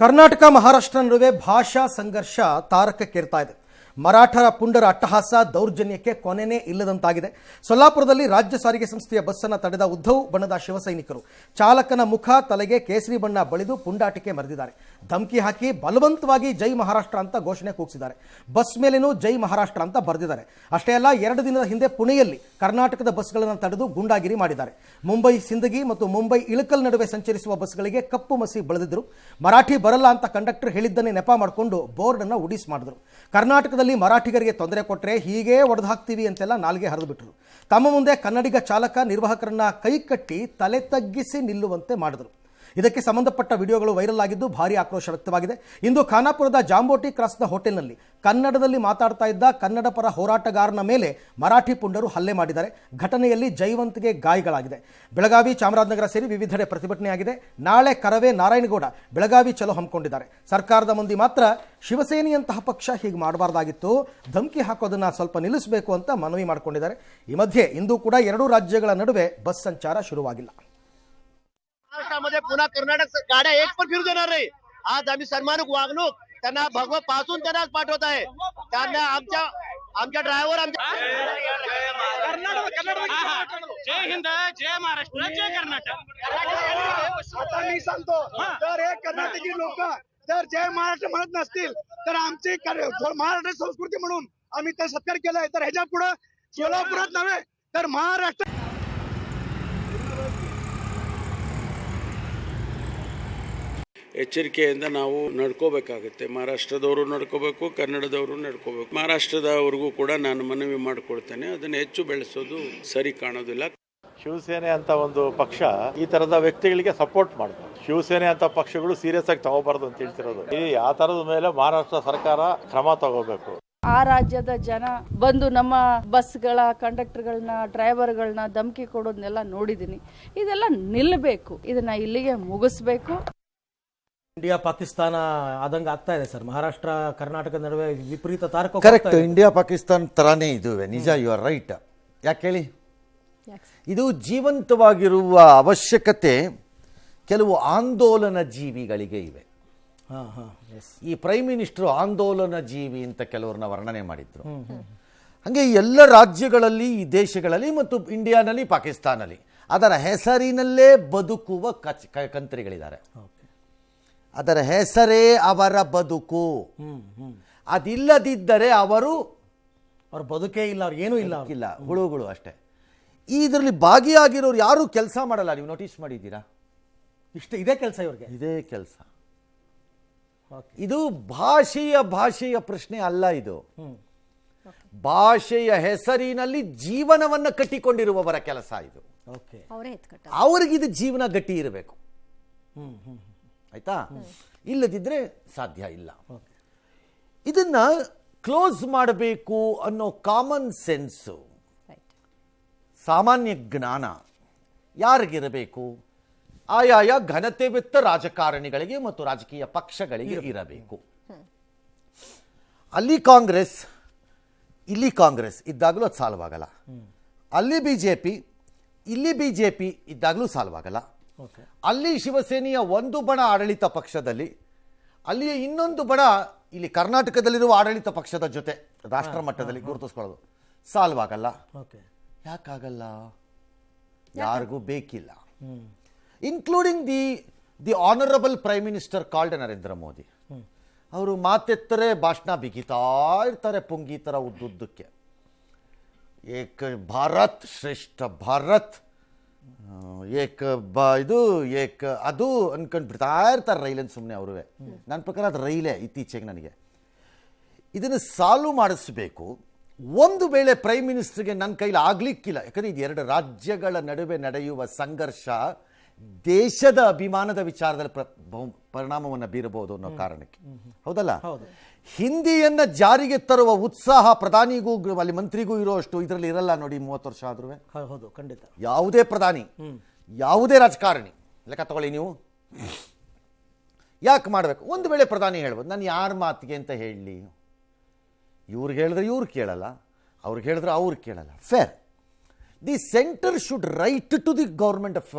ಕರ್ನಾಟಕ ಮಹಾರಾಷ್ಟ್ರ ನಡುವೆ ಭಾಷಾ ಸಂಘರ್ಷ ತಾರಕಕ್ಕೇರ್ತಾ ಇದೆ. ಮರಾಠರ ಪುಂಡರ ಅಟ್ಟಹಾಸ ದೌರ್ಜನ್ಯಕ್ಕೆ ಕೊನೆನೇ ಇಲ್ಲದಂತಾಗಿದೆ. ಸೊಲ್ಲಾಪುರದಲ್ಲಿ ರಾಜ್ಯ ಸಾರಿಗೆ ಸಂಸ್ಥೆಯ ಬಸ್ಸನ್ನು ತಡೆದ ಉದ್ಧವ್ ಬಣದ ಶಿವಸೈನಿಕರು ಚಾಲಕನ ಮುಖ ತಲೆಗೆ ಕೇಸರಿ ಬಣ್ಣ ಬಳಿದು ಪುಂಡಾಟಿಕೆ ಮೆರೆದಿದ್ದಾರೆ. ಧಮಕಿ ಹಾಕಿ ಬಲವಂತವಾಗಿ ಜೈ ಮಹಾರಾಷ್ಟ್ರ ಅಂತ ಘೋಷಣೆ ಕೂಗಿಸಿದ್ದಾರೆ. ಬಸ್ ಮೇಲೇನೂ ಜೈ ಮಹಾರಾಷ್ಟ್ರ ಅಂತ ಬರೆದಿದ್ದಾರೆ. ಅಷ್ಟೇ ಅಲ್ಲ, 2 ದಿನದ ಹಿಂದೆ ಪುಣೆಯಲ್ಲಿ ಕರ್ನಾಟಕದ ಬಸ್ಗಳನ್ನು ತಡೆದು ಗುಂಡಾಗಿರಿ ಮಾಡಿದ್ದಾರೆ. ಮುಂಬೈ ಸಿಂದಗಿ ಮತ್ತು ಮುಂಬೈ ಇಳಕಲ್ ನಡುವೆ ಸಂಚರಿಸುವ ಬಸ್ಗಳಿಗೆ ಕಪ್ಪು ಮಸಿ ಬಳಿದಿದ್ದರು. ಮರಾಠಿ ಬರಲ್ಲ ಅಂತ ಕಂಡಕ್ಟರ್ ಹೇಳಿದ್ದನ್ನೇ ನೆಪ ಮಾಡಿಕೊಂಡು ಬೋರ್ಡ್ ಅನ್ನು ಉಡಿಸ್ ಮಾಡಿದ್ರು. ಕರ್ನಾಟಕದಲ್ಲಿ ಮರಾಠಿಗರಿಗೆ ತೊಂದರೆ ಕೊಟ್ಟರೆ ಹೀಗೆ ಒಡೆದು ಹಾಕ್ತೀವಿ ಅಂತೆಲ್ಲ ನಾಲ್ಗೆ ಹರಿದು ಬಿಟ್ಟರು. ತಮ್ಮ ಮುಂದೆ ಕನ್ನಡಿಗ ಚಾಲಕ ನಿರ್ವಾಹಕರನ್ನ ಕೈ ಕಟ್ಟಿ ತಲೆ ತಗ್ಗಿಸಿ ನಿಲ್ಲುವಂತೆ ಮಾಡಿದರು. ಇದಕ್ಕೆ ಸಂಬಂಧಪಟ್ಟ ವಿಡಿಯೋಗಳು ವೈರಲ್ ಆಗಿದ್ದು ಭಾರೀ ಆಕ್ರೋಶ ವ್ಯಕ್ತವಾಗಿದೆ. ಇಂದು ಖಾನಾಪುರದ ಜಾಂಬೋಟಿ ಕ್ರಾಸ್ನ ಹೋಟೆಲ್ನಲ್ಲಿ ಕನ್ನಡದಲ್ಲಿ ಮಾತಾಡ್ತಾ ಇದ್ದ ಕನ್ನಡ ಪರ ಹೋರಾಟಗಾರನ ಮೇಲೆ ಮರಾಠಿ ಪುಂಡರು ಹಲ್ಲೆ ಮಾಡಿದ್ದಾರೆ. ಘಟನೆಯಲ್ಲಿ ಜೈವಂತ್ಗೆ ಗಾಯಗಳಾಗಿದೆ. ಬೆಳಗಾವಿ, ಚಾಮರಾಜನಗರ ಸೇರಿ ವಿವಿಧೆಡೆ ಪ್ರತಿಭಟನೆಯಾಗಿದೆ. ನಾಳೆ ಕರವೇ ನಾರಾಯಣಗೌಡ ಬೆಳಗಾವಿ ಚಲೋ ಹಮ್ಮಿಕೊಂಡಿದ್ದಾರೆ. ಸರ್ಕಾರದ ಮಂದಿ ಮಾತ್ರ ಶಿವಸೇನೆಯಂತಹ ಪಕ್ಷ ಹೀಗೆ ಮಾಡಬಾರ್ದಾಗಿತ್ತು, ಧಮಕಿ ಹಾಕೋದನ್ನ ಸ್ವಲ್ಪ ನಿಲ್ಲಿಸಬೇಕು ಅಂತ ಮನವಿ ಮಾಡಿಕೊಂಡಿದ್ದಾರೆ. ಈ ಮಧ್ಯೆ ಇಂದು ಕೂಡ 2 ರಾಜ್ಯಗಳ ನಡುವೆ ಬಸ್ ಸಂಚಾರ ಶುರುವಾಗಿಲ್ಲ. महाराष्ट्रामध्ये पुन्हा कर्नाटक गाड्या एक पण फिरू देणार नाही. आज आम्ही सन्मानिक वागणूक त्यांना भगवा पासून त्यांना पाठवत आहे. त्यांना आमच्या ड्रायव्हर जय हिंद, जय महाराष्ट्र, जय कर्नाटक. आता मी सांगतो, तर हे कर्नाटकी लोक जर जय महाराष्ट्र म्हणत नसतील तर आमची महाराष्ट्र संस्कृती म्हणून आम्ही ते सत्कार केलाय. तर ह्याच्या पुढे सोलापुरात नव्हे तर महाराष्ट्र ಎಚ್ಚರಿಕೆಯಿಂದ ನಾವು ನಡ್ಕೋಬೇಕಾಗುತ್ತೆ. ಮಹಾರಾಷ್ಟ್ರದವರು ನಡ್ಕೋಬೇಕು, ಕನ್ನಡದವರು ನಡ್ಕೋಬೇಕು. ಮಹಾರಾಷ್ಟ್ರದವರೆಗೂ ಕೂಡ ನಾನು ಮನವಿ ಮಾಡಿಕೊಳ್ತೇನೆ, ಅದನ್ನು ಹೆಚ್ಚು ಬೆಳೆಸೋದು ಸರಿ ಕಾಣೋದಿಲ್ಲ. ಶಿವಸೇನೆ ಅಂತ ಒಂದು ಪಕ್ಷ ಈ ತರದ ವ್ಯಕ್ತಿಗಳಿಗೆ ಸಪೋರ್ಟ್ ಮಾಡ್ತಾರೆ. ಶಿವಸೇನೆ ಅಂತ ಪಕ್ಷಗಳು ಸೀರಿಯಸ್ ಆಗಿ ತಗೋಬಾರ್ದು ಅಂತ ಹೇಳ್ತಿರೋದು. ಆ ತರದ ಮೇಲೆ ಮಹಾರಾಷ್ಟ್ರ ಸರ್ಕಾರ ಕ್ರಮ ತಗೋಬೇಕು. ಆ ರಾಜ್ಯದ ಜನ ಬಂದು ನಮ್ಮ ಬಸ್ಗಳ ಕಂಡಕ್ಟರ್ಗಳನ್ನ ಡ್ರೈವರ್ಗಳನ್ನ ಧಮಕಿ ಕೊಡೋದನ್ನೆಲ್ಲ ನೋಡಿದ್ದೀನಿ. ಇದೆಲ್ಲ ನಿಲ್ಲಬೇಕು, ಇದನ್ನ ಇಲ್ಲಿಗೆ ಮುಗಿಸ್ಬೇಕು. ಇಂಡಿಯಾ ಪಾಕಿಸ್ತಾನ ಆದಂಗೆ ಆಗ್ತಾ ಇದೆ ಸರ್. ಮಹಾರಾಷ್ಟ್ರ ಕರ್ನಾಟಕ ನಡುವೆ ವಿಪರೀತ ತಾರಕ. ಕರೆಕ್ಟ್, ಇಂಡಿಯಾ ಪಾಕಿಸ್ತಾನ ತರಾನೇ ಇದುವೆ. ನಿಜ, ಯು ಆರ್ ರೈಟ್. ಯಾಕೆ ಹೇಳಿ, ಇದು ಜೀವಂತವಾಗಿರುವ ಅವಶ್ಯಕತೆ ಕೆಲವು ಆಂದೋಲನ ಜೀವಿಗಳಿಗೆ ಇವೆ. ಈ ಪ್ರೈಮ್ ಮಿನಿಸ್ಟರ್ ಆಂದೋಲನ ಜೀವಿ ಅಂತ ಕೆಲವ್ರನ್ನ ವರ್ಣನೆ ಮಾಡಿದ್ರು. ಹಾಗೆ ಎಲ್ಲ ರಾಜ್ಯಗಳಲ್ಲಿ, ಈ ದೇಶಗಳಲ್ಲಿ ಮತ್ತು ಇಂಡಿಯಾನಲ್ಲಿ, ಪಾಕಿಸ್ತಾನಲ್ಲಿ ಅದರ ಹೆಸರಿನಲ್ಲೇ ಬದುಕುವ ಕಂತ್ರಿಗಳಿದ್ದಾರೆ. ಅದರ ಹೆಸರೇ ಅವರ ಬದುಕು. ಅದಿಲ್ಲದಿದ್ದರೆ ಅವ್ರ ಬದುಕೇ ಇಲ್ಲ, ಅವ್ರು ಏನೂ ಇಲ್ಲ, ಇಲ್ಲ, ಹುಳುಗಳು ಅಷ್ಟೇ. ಇದರಲ್ಲಿ ಭಾಗಿಯಾಗಿರೋರು ಯಾರು ಕೆಲಸ ಮಾಡಲ್ಲ. ನೀವು ನೋಟಿಸ್ ಮಾಡಿದ್ದೀರಾ? ಇದೇ ಕೆಲಸ ಇವ್ರಿಗೆ, ಇದೇ ಕೆಲಸ. ಇದು ಭಾಷೆಯ ಪ್ರಶ್ನೆ ಅಲ್ಲ. ಇದು ಭಾಷೆಯ ಹೆಸರಿನಲ್ಲಿ ಜೀವನವನ್ನು ಕಟ್ಟಿಕೊಂಡಿರುವವರ ಕೆಲಸ. ಇದು ಅವ್ರಿಗಿದು ಜೀವನ ಗಟ್ಟಿ ಇರಬೇಕು, ಆಯ್ತಾ? ಇಲ್ಲದಿದ್ದರೆ ಸಾಧ್ಯ ಇಲ್ಲ. ಇದನ್ನ ಕ್ಲೋಸ್ ಮಾಡಬೇಕು ಅನ್ನೋ ಕಾಮನ್ ಸೆನ್ಸು, ಸಾಮಾನ್ಯ ಜ್ಞಾನ ಯಾರಿಗಿರಬೇಕು? ಆಯಾಯ ಘನತೆವೆತ್ತ ರಾಜಕಾರಣಿಗಳಿಗೆ ಮತ್ತು ರಾಜಕೀಯ ಪಕ್ಷಗಳಿಗೆ ಇರಬೇಕು. ಅಲ್ಲಿ ಕಾಂಗ್ರೆಸ್, ಇಲ್ಲಿ ಕಾಂಗ್ರೆಸ್ ಇದ್ದಾಗಲೂ ಅದು ಸಾಲ್ವಾಗಲ್ಲ. ಅಲ್ಲಿ ಬಿಜೆಪಿ, ಇಲ್ಲಿ ಬಿಜೆಪಿ ಇದ್ದಾಗಲೂ ಸಾಲ್ವಾಗಲ್ಲ. ಅಲ್ಲಿ ಶಿವಸೇನೆಯ ಒಂದು ಬಣ ಆಡಳಿತ ಪಕ್ಷದಲ್ಲಿ, ಅಲ್ಲಿಯ ಇನ್ನೊಂದು ಬಣ ಇಲ್ಲಿ ಕರ್ನಾಟಕದಲ್ಲಿರುವ ಆಡಳಿತ ಪಕ್ಷದ ಜೊತೆ ರಾಷ್ಟ್ರ ಮಟ್ಟದಲ್ಲಿ ಗುರುತಿಸ್ಕೊಳ್ಳೋದು ಸಾಲ್ವಾಗಲ್ಲ. ಯಾಕಾಗಲ್ಲ? ಯಾರಿಗೂ ಬೇಕಿಲ್ಲ, including the honourable prime minister called Narendra Modi. ಅವರು ಮಾತೆತ್ತರೆ ಭಾಷಣ ಬಿಗಿತಾ ಇರ್ತಾರೆ, ಪುಂಗಿ ಥರ ಉದ್ದುದ್ದಕ್ಕೆ. ಏಕ್ ಭಾರತ್ ಶ್ರೇಷ್ಠ ಭಾರತ್, ಏಕ್ ಅದು ಅನ್ಕೊಂಡು ಬಿಡ್ತಾ ಇರ್ತಾರೆ ರೈಲನ್ನು ಸುಮ್ಮನೆ. ಅವ್ರಿಗೆ ನನ್ನ ಪ್ರಕಾರ ಅದು ರೈಲೇ ಇತ್ತೀಚೆಗೆ. ನನಗೆ ಇದನ್ನು ಸಾಲ್ವ್ ಮಾಡಿಸ್ಬೇಕು. ಒಂದು ವೇಳೆ ಪ್ರೈಮ್ ಮಿನಿಸ್ಟರ್ಗೆ ನನ್ನ ಕೈಲಿ ಆಗ್ಲಿಕ್ಕಿಲ್ಲ, ಯಾಕಂದರೆ ಇದು 2 ರಾಜ್ಯಗಳ ನಡುವೆ ನಡೆಯುವ ಸಂಘರ್ಷ ದೇಶದ ಅಭಿಮಾನದ ವಿಚಾರದಲ್ಲಿ ಪರಿಣಾಮವನ್ನು ಬೀರಬಹುದು ಅನ್ನೋ ಕಾರಣಕ್ಕೆ, ಹೌದಲ್ಲ? ಹಿಂದಿಯನ್ನ ಜಾರಿಗೆ ತರುವ ಉತ್ಸಾಹ ಪ್ರಧಾನಿಗೂ ಅಲ್ಲಿ ಮಂತ್ರಿಗೂ ಇರೋಷ್ಟು ಇದರಲ್ಲಿ ಇರಲ್ಲ ನೋಡಿ. 30 ವರ್ಷ ಆದ್ರೂ ಹೌದು, ಖಂಡಿತ. ಯಾವುದೇ ಪ್ರಧಾನಿ, ಯಾವುದೇ ರಾಜಕಾರಣಿ ಲೆಕ್ಕ ತಗೊಳ್ಳಿ ನೀವು, ಯಾಕೆ ಮಾಡಬೇಕು? ಒಂದು ವೇಳೆ ಪ್ರಧಾನಿ ಹೇಳ್ಬೋದು, ನಾನು ಯಾರ ಮಾತಿಗೆ ಅಂತ ಹೇಳಲಿ, ಇವ್ರಿಗೆ ಹೇಳಿದ್ರೆ ಇವ್ರು ಕೇಳಲ್ಲ, ಅವ್ರಿಗೆ ಹೇಳಿದ್ರೆ ಅವ್ರು ಕೇಳಲ್ಲ. Fair. The centre should write to the government of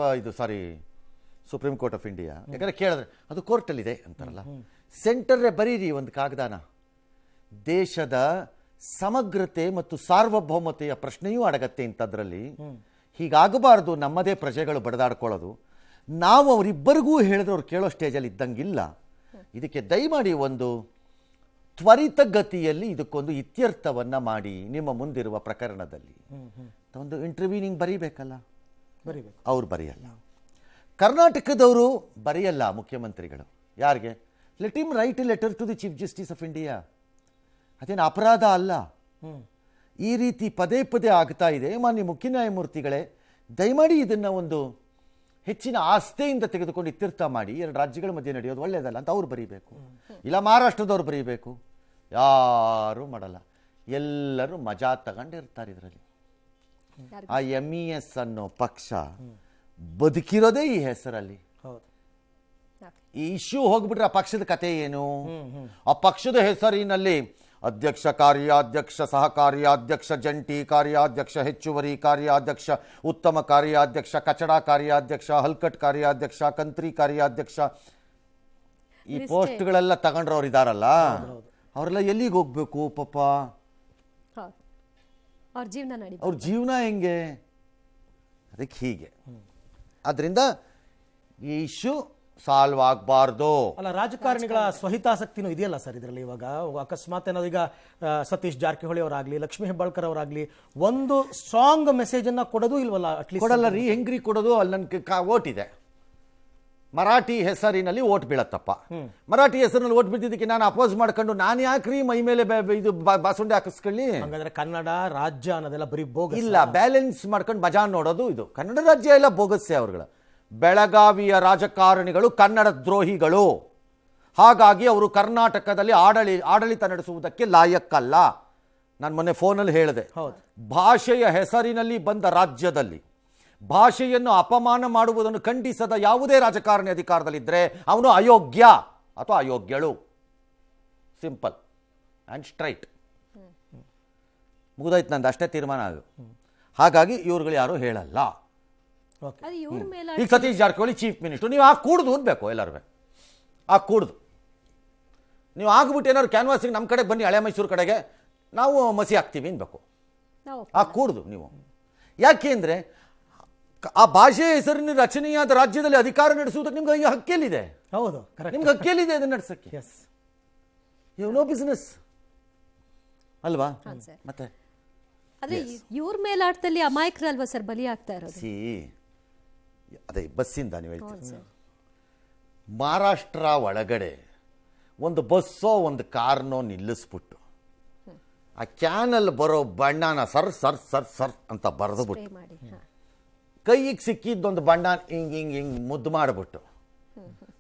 Supreme Court of India. ಯಾಕಂದರೆ ಕೇಳಿದ್ರೆ ಅದು ಕೋರ್ಟಲ್ಲಿದೆ ಅಂತಾರಲ್ಲ. ಸೆಂಟರ್ರೆ ಬರೀರಿ ಒಂದು ಕಾಗದಾನ. ದೇಶದ ಸಮಗ್ರತೆ ಮತ್ತು ಸಾರ್ವಭೌಮತೆಯ ಪ್ರಶ್ನೆಯೂ ಅಡಗತ್ತೆ ಇಂಥದ್ರಲ್ಲಿ. ಹೀಗಾಗಬಾರ್ದು. ನಮ್ಮದೇ ಪ್ರಜೆಗಳು ಬಡದಾಡ್ಕೊಳ್ಳೋದು. ನಾವು ಅವರಿಬ್ಬರಿಗೂ ಹೇಳಿದ್ರೆ ಅವ್ರು ಕೇಳೋ ಸ್ಟೇಜಲ್ಲಿ ಇದ್ದಂಗಿಲ್ಲ. ಇದಕ್ಕೆ ದಯಮಾಡಿ ಒಂದು ತ್ವರಿತಗತಿಯಲ್ಲಿ ಇದಕ್ಕೊಂದು ಇತ್ಯರ್ಥವನ್ನು ಮಾಡಿ ನಿಮ್ಮ ಮುಂದಿರುವ ಪ್ರಕರಣದಲ್ಲಿ ಒಂದು ಇಂಟರ್ವ್ಯೂನಿಂಗ್ ಬರೀಬೇಕಲ್ಲ, ಬರಿಬೇಕು. ಅವ್ರು ಬರೆಯಲ್ಲ. ಕರ್ನಾಟಕದವರು ಬರೆಯಲ್ಲ ಮುಖ್ಯಮಂತ್ರಿಗಳು. ಯಾರಿಗೆ? Let him write a letter to the chief justice of India. ಅದೇನು ಅಪರಾಧ ಅಲ್ಲ. ಈ ರೀತಿ ಪದೇ ಪದೇ ಆಗ್ತಾ ಇದೆ. ಮಾನ್ಯ ಮುಖ್ಯ ನ್ಯಾಯಮೂರ್ತಿಗಳೇ, ದಯಮಾಡಿ ಇದನ್ನು ಒಂದು ಹೆಚ್ಚಿನ ಆಸ್ಥೆಯಿಂದ ತೆಗೆದುಕೊಂಡು ಇತ್ಯರ್ಥ ಮಾಡಿ. ಎರಡು ರಾಜ್ಯಗಳ ಮಧ್ಯೆ ನಡೆಯೋದು ಒಳ್ಳೆಯದಲ್ಲ ಅಂತ ಅವ್ರು ಬರೀಬೇಕು, ಇಲ್ಲ ಮಹಾರಾಷ್ಟ್ರದವ್ರು ಬರೀಬೇಕು. ಯಾರೂ ಮಾಡಲ್ಲ. ಎಲ್ಲರೂ ಮಜಾ ತಗೊಂಡಿರ್ತಾರೆ ಇದರಲ್ಲಿ. ಆ MES ಅನ್ನೋ ಪಕ್ಷ ಬದುಕಿರೋದೇ ಈ ಹೆಸರಲ್ಲಿ. ಈ ಇಶ್ಯೂ ಹೋಗ್ಬಿಟ್ರೆ ಆ ಪಕ್ಷದ ಕತೆ ಏನು? ಆ ಪಕ್ಷದ ಹೆಸರಿನಲ್ಲಿ ಅಧ್ಯಕ್ಷ, ಕಾರ್ಯಾಧ್ಯಕ್ಷ, ಸಹ ಕಾರ್ಯಾಧ್ಯಕ್ಷ, ಜಂಟಿ ಕಾರ್ಯಾಧ್ಯಕ್ಷ, ಹೆಚ್ಚುವರಿ ಕಾರ್ಯಾಧ್ಯಕ್ಷ, ಉತ್ತಮ ಕಾರ್ಯಾಧ್ಯಕ್ಷ, ಕಚಡ ಕಾರ್ಯಾಧ್ಯಕ್ಷ, ಹಲ್ಕಟ್ ಕಾರ್ಯಾಧ್ಯಕ್ಷ, ಕಂತ್ರಿ ಕಾರ್ಯಾಧ್ಯಕ್ಷ, ಈ ಪೋಸ್ಟ್ಗಳೆಲ್ಲ ತಗೊಂಡ್ರವ್ರು ಇದಾರಲ್ಲ, ಅವರೆಲ್ಲ ಎಲ್ಲಿಗೆ ಹೋಗ್ಬೇಕು ಪಾಪ? ಅವ್ರ ಜೀವನ ಹೆಂಗೆ? ಅದಕ್ಕೆ ಹೀಗೆ. ಅದರಿಂದ ಈ ಇಶ್ಯೂ ಸಾಲ್ವ್ ಆಗಬಾರ್ದು. ಅಲ್ಲ, ರಾಜಕಾರಣಿಗಳ ಸ್ವಹಿತಾಸಕ್ತಿನೂ ಇದೆಯಲ್ಲ ಸರ್ ಇದರಲ್ಲಿ. ಇವಾಗ ಅಕಸ್ಮಾತ್ ಏನಾದ್ರು ಈಗ ಸತೀಶ್ ಜಾರಕಿಹೊಳಿ ಅವರಾಗ್ಲಿ, ಲಕ್ಷ್ಮೀ ಹೆಬ್ಬಾಳ್ಕರ್ ಅವರಾಗ್ಲಿ ಒಂದು ಸ್ಟ್ರಾಂಗ್ ಮೆಸೇಜ್ ಅನ್ನ ಕೊಡೋದು ಇಲ್ವಲ್ಲ? ಅಟ್ಲೀಸ್ಟ್ ಕೊಡಲ್ಲ ರೀ. ಹೆಂಗ್ರಿ ಕೊಡೋದು? ಅಲ್ಲಿ ನನ್ನ ಓಟ್ ಇದೆ, ಮರಾಠಿ ಹೆಸರಿನಲ್ಲಿ ಓಟ್ ಬೀಳತ್ತಪ್ಪ. ಮರಾಠಿ ಹೆಸರಿನಲ್ಲಿ ಓಟ್ ಬಿದ್ದಿದ್ದಕ್ಕೆ ನಾನು ಅಪೋಸ್ ಮಾಡ್ಕೊಂಡು ನಾನು ಯಾಕ್ರಿ ಮೈ ಮೇಲೆ ಇದು ಬಾಸುಂಡೆ ಹಾಕಿಸ್ಕೊಳ್ಳಿ? ಹಾಗಾದ್ರೆ ಕನ್ನಡ ರಾಜ್ಯ ಅನ್ನೋದೆಲ್ಲ ಬರೀ ಬೋಗಸ್ ಇಲ್ಲ. ಬ್ಯಾಲೆನ್ಸ್ ಮಾಡ್ಕೊಂಡು ಮಜಾ ನೋಡೋದು ಇದು. ಕನ್ನಡ ರಾಜ್ಯ ಎಲ್ಲ ಬೋಗಸ್ಸೆ ಅವರುಗಳ. ಬೆಳಗಾವಿಯ ರಾಜಕಾರಣಿಗಳು ಕನ್ನಡ ದ್ರೋಹಿಗಳು. ಹಾಗಾಗಿ ಅವರು ಕರ್ನಾಟಕದಲ್ಲಿ ಆಡಳಿತ ನಡೆಸುವುದಕ್ಕೆ ಲಾಯಕ್ಕಲ್ಲ. ನಾನು ಮೊನ್ನೆ ಫೋನಲ್ಲಿ ಹೇಳಿದೆ, ಭಾಷೆಯ ಹೆಸರಿನಲ್ಲಿ ಬಂದ ರಾಜ್ಯದಲ್ಲಿ ಭಾಷೆಯನ್ನು ಅಪಮಾನ ಮಾಡುವುದನ್ನು ಖಂಡಿಸದ ಯಾವುದೇ ರಾಜಕಾರಣಿ ಅಧಿಕಾರದಲ್ಲಿದ್ದರೆ ಅವನು ಅಯೋಗ್ಯ ಅಥವಾ ಅಯೋಗ್ಯಳು. Simple and straight. ಮುಗಿದೋಯ್ತು ನಂದು, ಅಷ್ಟೇ ತೀರ್ಮಾನ ಅದು. ಹಾಗಾಗಿ ಇವ್ರುಗಳು ಯಾರು ಹೇಳಲ್ಲ. ಈಗ ಸತೀಶ್ ಜಾರಕಿಹೊಳಿ ಚೀಫ್ ಮಿನಿಸ್ಟರ್, ನೀವು ಆ ಕೂಡುದು ಅನ್ಬೇಕು ಎಲ್ಲರೂ. ಆ ಕೂಡುದು ನೀವು ಆಗ್ಬಿಟ್ಟು ಏನಾದ್ರು ಕ್ಯಾನ್ವಾಸಿಗೆ ನಮ್ಮ ಕಡೆ ಬನ್ನಿ, ಹಳೆ ಮೈಸೂರು ಕಡೆಗೆ ನಾವು ಮಸಿ ಹಾಕ್ತೀವಿ ಅನ್ಬೇಕು. ಆ ಕೂಡುದು ನೀವು. ಯಾಕೆ ಅಂದರೆ ಆ ಭಾಷೆಯ ಹೆಸರಿನ ರಚನೆಯಾದ ರಾಜ್ಯದಲ್ಲಿ ಅಧಿಕಾರ ನಡೆಸುವುದಕ್ಕೆ ನಿಮ್ಗೆ ಹಕ್ಕಿಯಲ್ಲಿದೆ. ಹೌದು, ನಿಮ್ಗೆ ಹಕ್ಕಿಯಲ್ಲಿದೆ ಅದನ್ನು ನಡೆಸಕ್ಕೆ. ಯು ನೋ ಬಿಸ್ನೆಸ್ ಅಲ್ವಾ? ಮತ್ತೆ ಇವ್ರ ಮೇಲಾಟದಲ್ಲಿ ಅಮಾಯಕರಲ್ವಾ ಸರ್ ಬಲಿ ಆಗ್ತಾ ಇರೋದು? ಅದೇ ಬಸ್ಸಿಂದ ನೀವು ಹೇಳ್ತೀರಿ. ಮಹಾರಾಷ್ಟ್ರ ಒಳಗಡೆ ಒಂದು ಬಸ್ಸೋ ಒಂದು ಕಾರ್ನೋ ನಿಲ್ಲಿಸ್ಬಿಟ್ಟು ಆ ಕ್ಯಾನಲ್ಲಿ ಬರೋ ಬಣ್ಣನ ಸರ್ ಸರ್ ಸರ್ ಸರ್ ಅಂತ ಬರೆದುಬಿಟ್ಟು ಕೈಗೆ ಸಿಕ್ಕಿದ್ದೊಂದು ಬಣ್ಣ ಹಿಂಗೆ ಹಿಂಗೆ ಹಿಂಗೆ ಮುದ್ದು ಮಾಡಿಬಿಟ್ಟು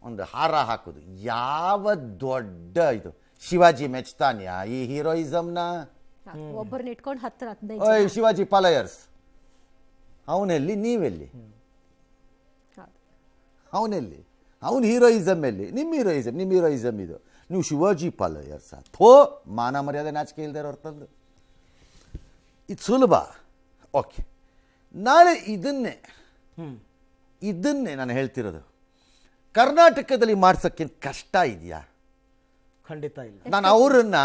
ಒಂದು ಹಾರ ಹಾಕೋದು ಯಾವ ದೊಡ್ಡ ಇದು. ಶಿವಾಜಿ ಮೆಚ್ತಾನ್ಯಾ ಈ ಹೀರೋಯಿಸಮ್ನ? ಒಬ್ಬರನ್ನ ಇಟ್ಕೊಂಡು 10-15 ಶಿವಾಜಿ ಪಾಲಯರ್ಸ್. ಅವನೆಲ್ಲಿ, ನೀವೆಲ್ಲಿ? ಅವನೆಲ್ಲಿ? ಅವನ ಹೀರೋಯಿಸಮ್ ಎಲ್ಲಿ? ನಿಮ್ಮ ಹೀರೋಯಿಸಮ್ ಇದು. ನೀವು ಶಿವಾಜಿ ಪಾಲಯರ್ಸ್ ಥೋ ಮಾನ ಮರ್ಯಾದೆ ನಾಚಿಕೆ ಇಲ್ಲದೆ ಇರೋರು ತಂದು ಇದು ಸುಲಭ. ಓಕೆ, ನಾಳೆ ಇದನ್ನೇ ನಾನು ಹೇಳ್ತಿರೋದು. ಕರ್ನಾಟಕದಲ್ಲಿ ಮಾಡ್ಸೋಕ್ಕೆ ಕಷ್ಟ ಇದೆಯಾ? ಖಂಡಿತ ಇಲ್ಲ. ನಾನು ಅವರನ್ನ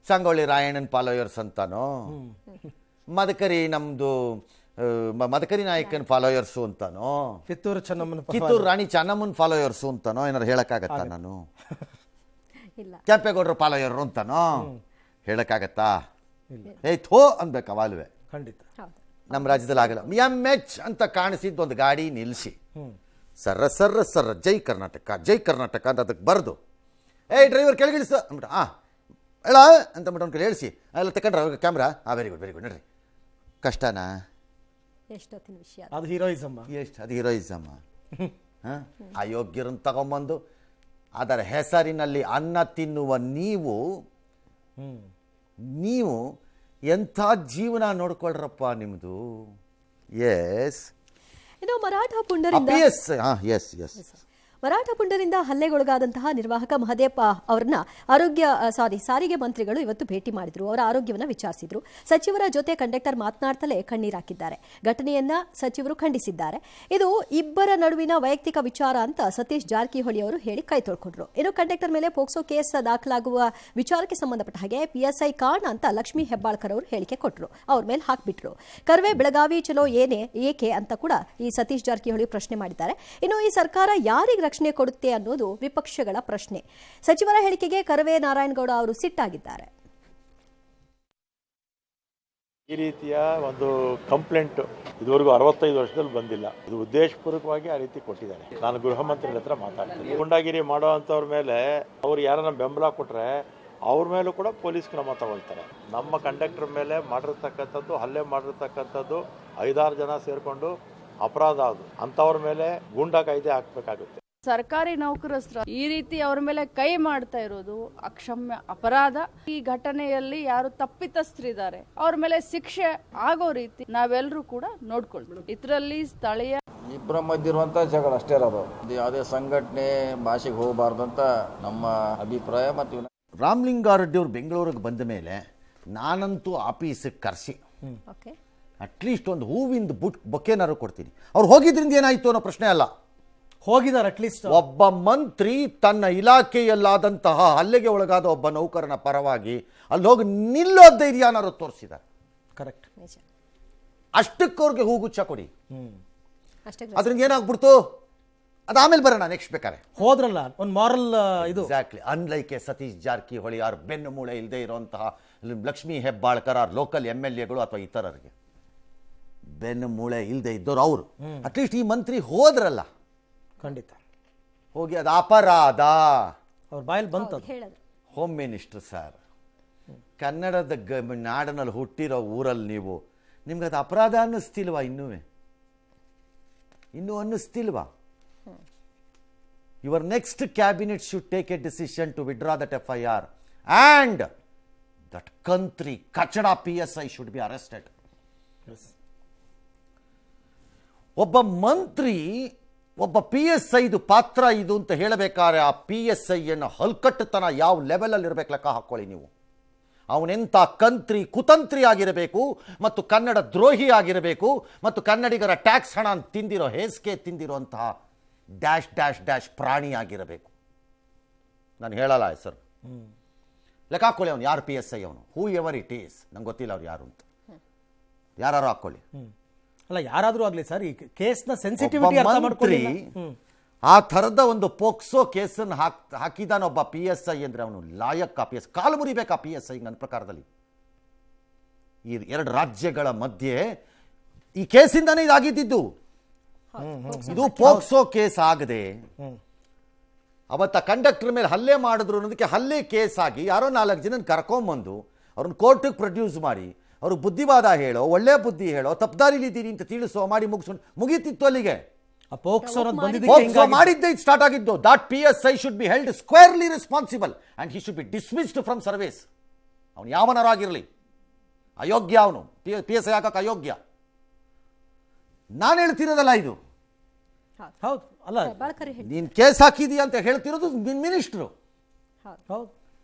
ಸಂಗೊಳ್ಳಿ ರಾಯಣ್ಣನ ಫಾಲೋಯರ್ಸ್ ಅಂತಾನೋ, ಮದಕರಿ ನಮ್ಮದು ಮದಕರಿ ನಾಯಕನ ಫಾಲೋಯರ್ಸು ಅಂತಾನೋ, ಕಿತ್ತೂರು ರಾಣಿ ಚೆನ್ನಮ್ಮನ ಫಾಲೋಯರ್ಸು ಅಂತಾನೋ ಏನಾರು ಹೇಳಕ್ಕಾಗತ್ತಾ? ನಾನು ಕೆಂಪೇಗೌಡರ ಫಾಲೋಯರು ಅಂತಾನೋ ಹೇಳಕ್ಕಾಗತ್ತಾ? ಥೋ ಅನ್ಬೇಕು ಅವಾಲ್ವೆ. ಖಂಡಿತ ನಮ್ಮ ರಾಜ್ಯದಲ್ಲಿ ಆಗಲ್ಲ. MH ಅಂತ ಕಾಣಿಸಿದ್ದು ಒಂದು ಗಾಡಿ ನಿಲ್ಲಿಸಿ ಸರ್ರ ಸರ್ರ ಸರ್ರ ಜೈ ಕರ್ನಾಟಕ ಜೈ ಕರ್ನಾಟಕ ಅಂತ ಅದಕ್ಕೆ ಬರೆದು ಡ್ರೈವರ್ ಕೆಳಗಿಳಿಸ ಅಂದ್ಬಿಟ್ಟು ಹೇಳ ಅಂತಂದ್ಬಿಟ್ಟು ಅವ್ನ ಕಡೆ ಹೇಳಿಸಿ ಎಲ್ಲ ತಗೊಂಡ್ರೆ ಕ್ಯಾಮ್ರಾ. ವೆರಿ ಗುಡ್ ನಡ್ರಿ. ಕಷ್ಟನಾ? ಎಷ್ಟೊತ್ತಿನ ವಿಷಯ ಅದು ಹೀರೋಯಿಸಮ್. ಅದು ಹೀರೋಯಿಸಮ್. ಅಯೋಗ್ಯರನ್ನು ತಗೊಂಬಂದು ಅದರ ಹೆಸರಿನಲ್ಲಿ ಅನ್ನ ತಿನ್ನುವ ನೀವು ಎಂಥ ಜೀವನ ನೋಡ್ಕೊಳ್ರಪ್ಪ ನಿಮ್ಮದು. ಎಸ್, ಮರಾಠ ಪುಂಡರಿಂದ ಮರಾಠ ಪುಂಡರಿಂದ ಹಲ್ಲೆಗೊಳಗಾದಂತಹ ನಿರ್ವಾಹಕ ಮಹದೇವ್ ಅವರನ್ನ ಸಾರಿಗೆ ಮಂತ್ರಿಗಳು ಇವತ್ತು ಭೇಟಿ ಮಾಡಿದ್ರು. ಅವರ ಆರೋಗ್ಯವನ್ನು ವಿಚಾರಿಸಿದ್ರು. ಸಚಿವರ ಜೊತೆ ಕಂಡಕ್ಟರ್ ಮಾತನಾಡ್ತಲೇ ಕಣ್ಣೀರಾಕಿದ್ದಾರೆ. ಘಟನೆಯನ್ನ ಸಚಿವರು ಖಂಡಿಸಿದ್ದಾರೆ. ಇದು ಇಬ್ಬರ ನಡುವಿನ ವೈಯಕ್ತಿಕ ವಿಚಾರ ಅಂತ ಸತೀಶ್ ಜಾರಕಿಹೊಳಿ ಅವರು ಹೇಳಿ ಕೈ ತೊಳ್ಕೊಂಡ್ರು. ಇನ್ನು ಕಂಡಕ್ಟರ್ ಮೇಲೆ ಪೋಕ್ಸೋ ಕೇಸ್ ದಾಖಲಾಗುವ ವಿಚಾರಕ್ಕೆ ಸಂಬಂಧಪಟ್ಟ ಹಾಗೆ PSI ಕಾರಣ ಅಂತ ಲಕ್ಷ್ಮೀ ಹೆಬ್ಬಾಳ್ಕರ್ ಅವರು ಹೇಳಿಕೆ ಕೊಟ್ಟರು. ಅವ್ರ ಮೇಲೆ ಹಾಕ್ಬಿಟ್ರು. ಕರ್ವೆ ಬೆಳಗಾವಿ ಚಲೋ ಏಕೆ ಅಂತ ಕೂಡ ಈ ಸತೀಶ್ ಜಾರಕಿಹೊಳಿ ಪ್ರಶ್ನೆ ಮಾಡಿದ್ದಾರೆ. ಇನ್ನು ಈ ಸರ್ಕಾರ ಯಾರಿಗೆ ರಕ್ಷಣೆ ಕೊಡುತ್ತೆ ಅನ್ನೋದು ವಿಪಕ್ಷಗಳ ಪ್ರಶ್ನೆ. ಸಚಿವರ ಹೇಳಿಕೆಗೆ ಕರವೇ ನಾರಾಯಣಗೌಡ ಅವರು ಸಿಟ್ಟಾಗಿದ್ದಾರೆ. ಈ ರೀತಿಯ ಒಂದು ಕಂಪ್ಲೇಂಟ್ ಇದುವರೆಗೂ 65 ವರ್ಷದಲ್ಲಿ ಬಂದಿಲ್ಲ. ಇದು ಉದ್ದೇಶಪೂರ್ವಕವಾಗಿ ಆ ರೀತಿ ಕೊಟ್ಟಿದ್ದಾರೆ. ನಾನು ಗೃಹ ಮಂತ್ರಿಗಳ ಹತ್ರ ಮಾತಾಡ್ತೀನಿ. ಗುಂಡಾಗಿರಿ ಮಾಡೋ ಅಂಥವ್ರ ಮೇಲೆ ಅವ್ರು ಯಾರನ್ನ ಬೆಂಬಲ ಕೊಟ್ರೆ ಅವ್ರ ಮೇಲೂ ಕೂಡ ಪೊಲೀಸ್ ಕ್ರಮ ತಗೊಳ್ತಾರೆ. ನಮ್ಮ ಕಂಡಕ್ಟರ್ ಮೇಲೆ ಮಾಡಿರ್ತಕ್ಕಂಥದ್ದು, ಹಲ್ಲೆ ಮಾಡಿರ್ತಕ್ಕಂಥದ್ದು 5-6 ಜನ ಸೇರ್ಕೊಂಡು ಅಪರಾಧ ಅದು. ಅಂಥವ್ರ ಮೇಲೆ ಗೂಂಡಾ ಕಾಯ್ದೆ ಹಾಕ್ಬೇಕಾಗುತ್ತೆ. ಸರ್ಕಾರಿ ನೌಕರಸ್ಥರು ಈ ರೀತಿ ಅವ್ರ ಮೇಲೆ ಕೈ ಮಾಡ್ತಾ ಇರೋದು ಅಕ್ಷಮ್ಯ ಅಪರಾಧ. ಈ ಘಟನೆಯಲ್ಲಿ ಯಾರು ತಪ್ಪಿತಸ್ಥರಿದ್ದಾರೆ ಅವ್ರ ಮೇಲೆ ಶಿಕ್ಷೆ ಆಗೋ ರೀತಿ ನಾವೆಲ್ಲರೂ ಕೂಡ ನೋಡ್ಕೊಳ್ತೀವಿ. ಇದರಲ್ಲಿ ಸ್ಥಳೀಯ ಇಬ್ಬರ ಮಧ್ಯೆ ಇರುವಂತ ಜಗಳ ಅಷ್ಟೇ ಇರೋದು. ಯಾವುದೇ ಸಂಘಟನೆ ಭಾಷೆಗೆ ಹೋಗಬಾರ್ದು ಅಂತ ನಮ್ಮ ಅಭಿಪ್ರಾಯ. ಮತ್ತು ರಾಮಲಿಂಗಾರೆಡ್ಡಿ ಅವರು ಬೆಂಗಳೂರಿಗೆ ಬಂದ ಮೇಲೆ ನಾನಂತೂ ಆಫೀಸಿಗೆ ಕರೆಸಿ ಅಟ್ಲೀಸ್ಟ್ ಒಂದು ಹೂವಿಂದ ಬೊಕ್ಕೆನಾರು ಕೊಡ್ತೀನಿ. ಅವ್ರು ಹೋಗಿದ್ರಿಂದ ಏನಾಯ್ತು ಅನ್ನೋ ಪ್ರಶ್ನೆ ಅಲ್ಲ. ಹೋಗಿದ್ದಾರೆ ಅಟ್ಲೀಸ್ಟ್. ಒಬ್ಬ ಮಂತ್ರಿ ತನ್ನ ಇಲಾಖೆಯಲ್ಲಾದಂತಹ ಹಲ್ಲೆಗೆ ಒಳಗಾದ ಒಬ್ಬ ನೌಕರನ ಪರವಾಗಿ ಅಲ್ಲಿ ಹೋಗಿ ನಿಲ್ಲೋ ಧೈರ್ಯನಾರು ತೋರಿಸಿದ್ದಾರೆ. ಕರೆಕ್ಟ್. ಅಷ್ಟಕ್ಕೆ ಅವ್ರಿಗೆ ಹೂಗುಚ್ಛ ಕೊಡಿ. ಅದ್ರಿಂದ ಏನಾಗ್ಬಿಡ್ತು ಅದಾಮೇಲೆ ಬರೋಣ ನೆಕ್ಸ್ಟ್ ಬೇಕಾರೆ. ಹೋದ್ರಲ್ಲ ಒಂದು ಮಾರಲ್ ಇದು. ಎಕ್ಸಾಕ್ಟ್ಲಿ. ಅನ್ಲೈಕ್ ಸತೀಶ್ ಜಾರಕಿಹೊಳಿ ಅವ್ರ ಬೆನ್ನು ಮೂಳೆ ಇಲ್ಲದೆ ಇರುವಂತಹ ಲಕ್ಷ್ಮೀ ಹೆಬ್ಬಾಳ್ಕರ್ ಅವ್ರ ಲೋಕಲ್ MLAಗಳು ಅಥವಾ ಇತರರಿಗೆ ಬೆನ್ನು ಮೂಳೆ ಇಲ್ಲದೆ ಇದ್ದವ್ರು ಅವರು ಅಟ್ಲೀಸ್ಟ್ ಈ ಮಂತ್ರಿ ಹೋದ್ರಲ್ಲ. ಖಂಡಿತ ಹೋಗಿ ಅದು ಅಪರಾಧ ಅವ್ರ ಬಾಯಲ್ಲಿ ಬಂತು. ಹೋಮ್ ಮಿನಿಸ್ಟರ್ ಸರ್, ಕನ್ನಡದ ನಾಡಿನಲ್ಲಿ ಹುಟ್ಟಿರೋ ಊರಲ್ಲಿ ನಿಮ್ಗೆ ಅದು ಅಪರಾಧ ಅನ್ನಿಸ್ತಿಲ್ವಾ? ಇನ್ನೂ ಅನ್ನಿಸ್ತಿಲ್ವಾ? Your next cabinet should take a decision to withdraw that FIR and that country Kachada PSI should be arrested. Yes. ಒಬ್ಬ ಮಂತ್ರಿ ಒಬ್ಬ PSI ಇದು ಪಾತ್ರ ಇದು ಅಂತ ಹೇಳಬೇಕಾದ್ರೆ ಆ PSI ಅನ್ನು ಹಲ್ಕಟ್ಟತನ ಯಾವ ಲೆವೆಲಲ್ಲಿ ಇರಬೇಕು ಲೆಕ್ಕ ಹಾಕೊಳ್ಳಿ ನೀವು. ಅವನೆಂಥ ಕುತಂತ್ರಿ ಆಗಿರಬೇಕು ಮತ್ತು ಕನ್ನಡ ದ್ರೋಹಿ ಆಗಿರಬೇಕು ಮತ್ತು ಕನ್ನಡಿಗರ ಟ್ಯಾಕ್ಸ್ ಹಣ ತಿಂದಿರೋ ಹೇಸಿಗೆ ತಿಂದಿರುವಂತಹ ಡ್ಯಾಶ್ ಪ್ರಾಣಿ ಆಗಿರಬೇಕು. ನಾನು ಹೇಳಲ್ಲ ಹೆಸರು, ಲೆಕ್ಕ ಹಾಕೊಳ್ಳಿ. ಅವನು ಯಾರು PSI, ಅವನು ಹೂ ಎವರ್ ಇಟ್ ಈಸ್, ನಂಗೆ ಗೊತ್ತಿಲ್ಲ ಅವ್ರು ಯಾರು ಅಂತ. ಯಾರು ಹಾಕೊಳ್ಳಿ. ಅಲ್ಲ ಯಾರಾದ್ರೂ ಆಗ್ಲಿ ಸರ್, ಈ ಕೇಸ್ನ ಸೆನ್ಸಿಟಿವಿಟಿ ಅರ್ಥ ಮಾಡ್ಕೊಳ್ಳಿ. ಆ ಥರದ ಒಂದು ಪೋಕ್ಸೋ ಕೇಸನ್ನು ಹಾಕಿದಾನ ಒಬ್ಬ PSI ಅಂದ್ರೆ ಅವನು ಲಾಯಕ್. PSI ಕಾಲು ಮುರಿಬೇಕಾ PSI ನನ್ನ ಪ್ರಕಾರದಲ್ಲಿ. ಈ 2 ರಾಜ್ಯಗಳ ಮಧ್ಯೆ ಈ ಕೇಸಿಂದಾನೇ ಇದಾಗಿದ್ದು. ಇದು ಪೋಕ್ಸೋ ಕೇಸ್ ಆಗದೆ ಅವತ್ತ ಕಂಡಕ್ಟರ್ ಮೇಲೆ ಹಲ್ಲೆ ಮಾಡಿದ್ರು ಅನ್ನೋದಕ್ಕೆ ಹಲ್ಲೆ ಕೇಸ್ ಆಗಿ ಯಾರೋ 4 ಜನ ಕರ್ಕೊಂಬಂದು ಅವ್ರನ್ನ ಕೋರ್ಟಿಗೆ ಪ್ರೊಡ್ಯೂಸ್ ಮಾಡಿ ಅವ್ರಿಗೆ ಬುದ್ಧಿವಾದ ಹೇಳೋ, ಒಳ್ಳೆ ಬುದ್ಧಿ ಹೇಳೋ, ತಪ್ಪದಾರಿಲಿದ್ದೀರಿ ಅಂತ ತಿಳಿಸೋ ಮಾಡಿ ಮುಗೀತಿತ್ತು ಅಲ್ಲಿಗೆ. ಪೋಕ್ಸೋ ಮಾಡಿದ್ದೆ ಇದು ಸ್ಟಾರ್ಟ್ ಆಗಿದ್ದು. That PSI should be held squarely responsible and he should be dismissed from service. ಅವನು ಯಾವನರಾಗಿರಲಿ, ಅಯೋಗ್ಯ. ಅವನು PSI ಹಾಕಕ್ಕೆ ಅಯೋಗ್ಯ. ನಾನು ಹೇಳ್ತಿರೋದಲ್ಲ ಇದು. ಹೌದು ಅಲ್ಲ, ನೀನ್ ಕೇಸ್ ಹಾಕಿದೀಯ ಅಂತ ಹೇಳ್ತಿರೋದು ನಿನ್ ಮಿನಿಸ್ಟ್ರು. ಹೌದು,